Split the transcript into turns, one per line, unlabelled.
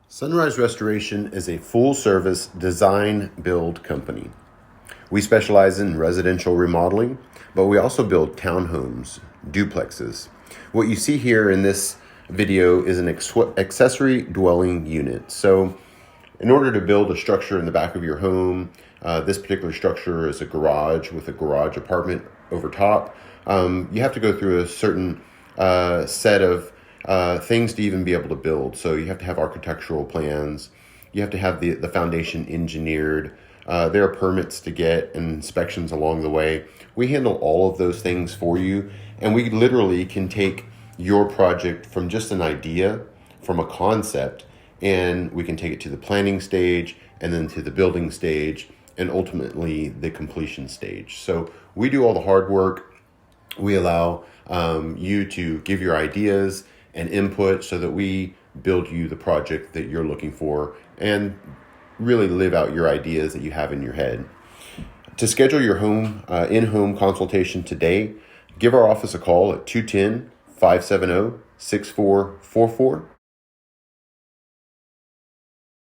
Sunrise Restoration is a full-service design-build company. We specialize in residential remodeling, but we also build townhomes, duplexes. What you see here in this video is an accessory dwelling unit. So in order to build a structure in the back of your home, this particular structure is a garage with a garage apartment over top. You have to go through a certain set of things to even be able to build. So you have to have architectural plans. You have to have the foundation engineered. There are permits to get and inspections along the way. We handle all of those things for you, and we literally can take your project from just an idea, from a concept, and we can take it to the planning stage and then to the building stage and ultimately the completion stage. So we do all the hard work. We allow you to give your ideas and input so that we build you the project that you're looking for and really live out your ideas that you have in your head. To schedule your in-home consultation today, give our office a call at 210-570-6444